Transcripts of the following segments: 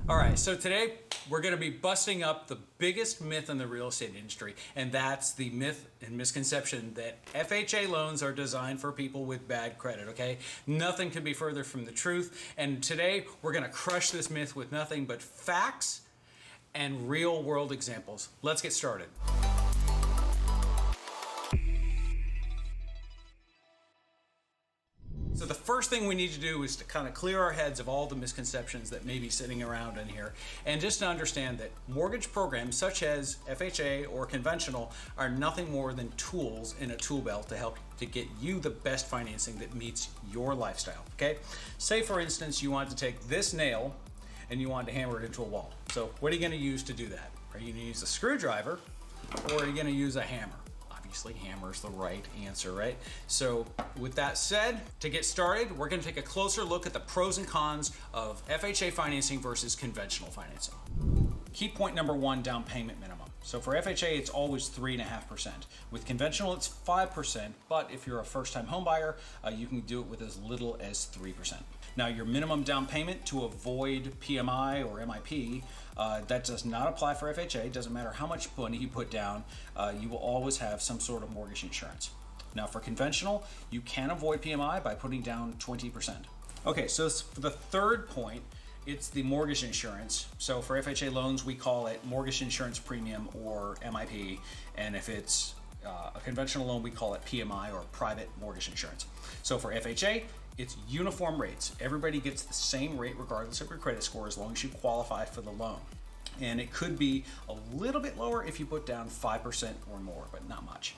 All right, so today we're going to be busting up the biggest myth in the real estate industry, and that's the myth and misconception that FHA loans are designed for people with bad credit, okay? Nothing could be further from the truth, and today we're going to crush this myth with nothing but facts and real world examples. Let's get started. So the first thing we need to do is to kind of clear our heads of all the misconceptions that may be sitting around in here, and just to understand that mortgage programs such as FHA or conventional are nothing more than tools in a tool belt to help to get you the best financing that meets your lifestyle, okay? Say for instance you want to take this nail and you want to hammer it into a wall. So what are you going to use to do that? Are you going to use a screwdriver or are you going to use a hammer? Obviously, hammer's the right answer, right? So with that said, to get started, we're going to take a closer look at the pros and cons of FHA financing versus conventional financing. Key point number one, down payment minimum. So for FHA, it's always 3.5%. With conventional, it's 5%, but if you're a first-time home buyer, you can do it with as little as 3%. Now, your minimum down payment to avoid PMI or MIP, that does not apply for FHA. It doesn't matter how much money you put down, you will always have some sort of mortgage insurance. Now, for conventional, you can avoid PMI by putting down 20%. Okay, so for the third point, it's the mortgage insurance. So for FHA loans, we call it mortgage insurance premium or MIP. And if it's a conventional loan, we call it PMI or private mortgage insurance. So for FHA, it's uniform rates. Everybody gets the same rate regardless of your credit score as long as you qualify for the loan. And it could be a little bit lower if you put down 5% or more, but not much.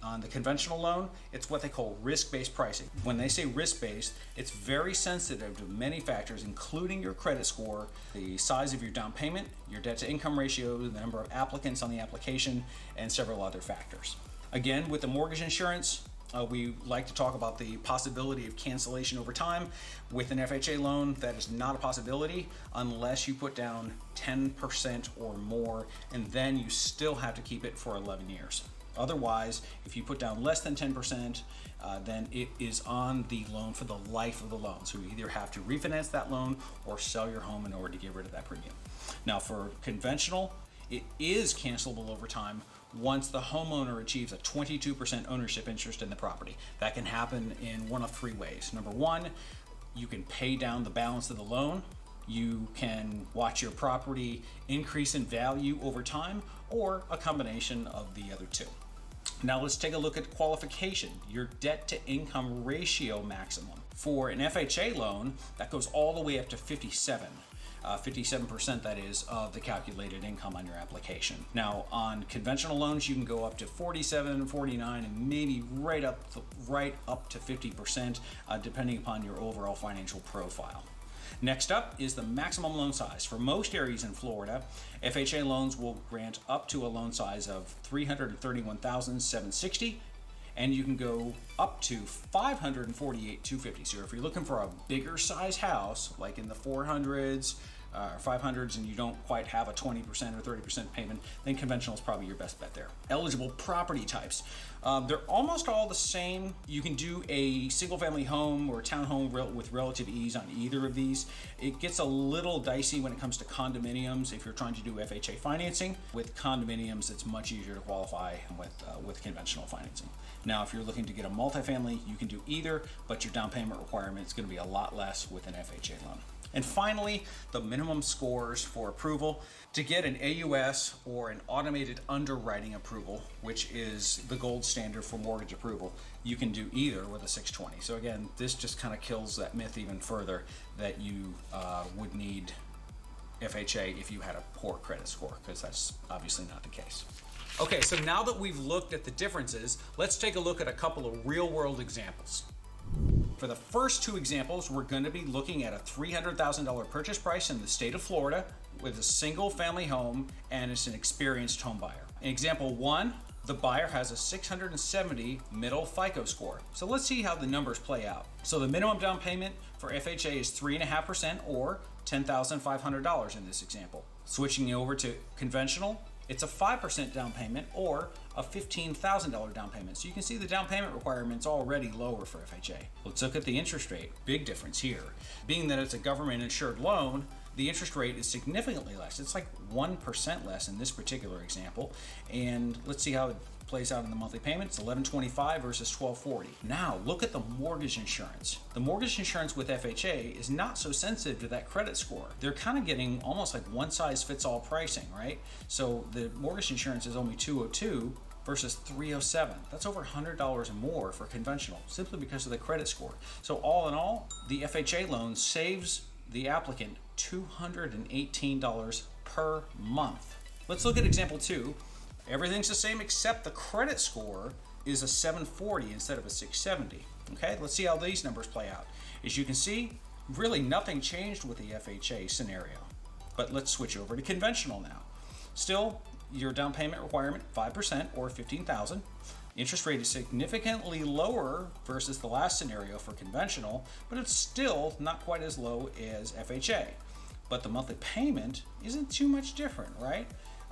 On the conventional loan, it's what they call risk-based pricing. When they say risk-based, it's very sensitive to many factors, including your credit score, the size of your down payment, your debt-to-income ratio, the number of applicants on the application, and several other factors. Again, with the mortgage insurance, we like to talk about the possibility of cancellation over time. With an FHA loan, that is not a possibility unless you put down 10% or more, and then you still have to keep it for 11 years. Otherwise, if you put down less than 10%, then it is on the loan for the life of the loan. So you either have to refinance that loan or sell your home in order to get rid of that premium. Now for conventional, it is cancelable over time once the homeowner achieves a 22% ownership interest in the property. That can happen in one of three ways. Number one, you can pay down the balance of the loan. You can watch your property increase in value over time, or a combination of the other two. Now let's take a look at qualification, your debt to income ratio maximum. For an FHA loan, that goes all the way up to 57%, that is, of the calculated income on your application. Now on conventional loans, you can go up to 47, 49, and maybe right up to 50%, depending upon your overall financial profile. Next up is the maximum loan size. For most areas in Florida, FHA loans will grant up to a loan size of $331,760, and you can go up to $548,250. So if you're looking for a bigger size house, like in the 400s, 500s, and you don't quite have a 20% or 30% payment, then conventional is probably your best bet there. Eligible property types. They're almost all the same. You can do a single family home or townhome with relative ease on either of these. It gets a little dicey when it comes to condominiums if you're trying to do FHA financing. With condominiums, it's much easier to qualify with conventional financing. Now, if you're looking to get a multifamily, you can do either, but your down payment requirement is going to be a lot less with an FHA loan. And finally, the minimum scores for approval. To get an AUS or an automated underwriting approval, which is the gold standard for mortgage approval, you can do either with a 620. So again, this just kind of kills that myth even further that you would need FHA if you had a poor credit score, because that's obviously not the case. Okay, so now that we've looked at the differences, let's take a look at a couple of real-world examples. For the first two examples, we're going to be looking at a $300,000 purchase price in the state of Florida with a single family home, and it's an experienced home buyer. In example one, the buyer has a 670 middle FICO score. So let's see how the numbers play out. So the minimum down payment for FHA is 3.5% or $10,500 in this example. Switching over to conventional, it's a 5% down payment or a $15,000 down payment. So you can see the down payment requirement's already lower for FHA. Let's look at the interest rate. Big difference here. Being that it's a government insured loan, the interest rate is significantly less. It's like 1% less in this particular example. And let's see how it plays out in the monthly payment. It's $11.25 versus $12.40. Now look at the mortgage insurance. The mortgage insurance with FHA is not so sensitive to that credit score. They're kind of getting almost like one size fits all pricing, right? So the mortgage insurance is only $202 versus $307. That's over $100 more for conventional, simply because of the credit score. So all in all, the FHA loan saves the applicant $218 per month. Let's look at example 2. Everything's the same except the credit score is a 740 instead of a 670. Okay, let's see how these numbers play out. As you can see, really nothing changed with the FHA scenario. But let's switch over to conventional now. Still, your down payment requirement, 5% or $15,000. Interest rate is significantly lower versus the last scenario for conventional, but it's still not quite as low as FHA. But the monthly payment isn't too much different, right?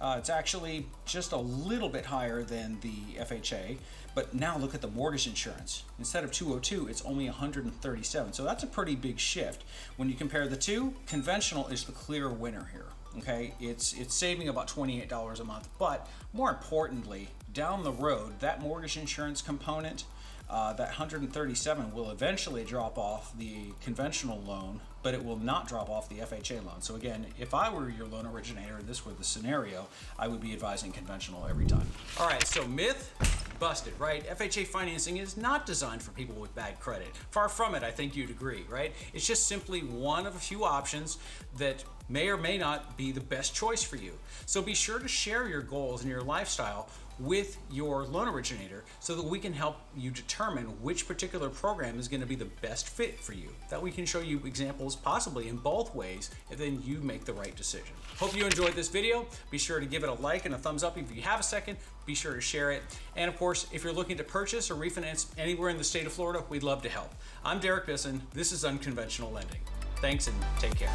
It's actually just a little bit higher than the FHA, but now look at the mortgage insurance. Instead of $202, it's only $137. So that's a pretty big shift. When you compare the two, conventional is the clear winner here. Okay, it's saving about $28 a month, but more importantly, down the road, that mortgage insurance component, that $137 will eventually drop off the conventional loan, but it will not drop off the FHA loan. So again, if I were your loan originator and this were the scenario, I would be advising conventional every time. All right, so myth busted, right? FHA financing is not designed for people with bad credit. Far from it, I think you'd agree, right? It's just simply one of a few options that may or may not be the best choice for you. So be sure to share your goals and your lifestyle with your loan originator so that we can help you determine which particular program is going to be the best fit for you. That we can show you examples possibly in both ways, and then you make the right decision. Hope you enjoyed this video. Be sure to give it a like and a thumbs up. If you have a second, be sure to share it. And of course, if you're looking to purchase or refinance anywhere in the state of Florida, we'd love to help. I'm Derek Bisson. This is Unconventional Lending. Thanks and take care.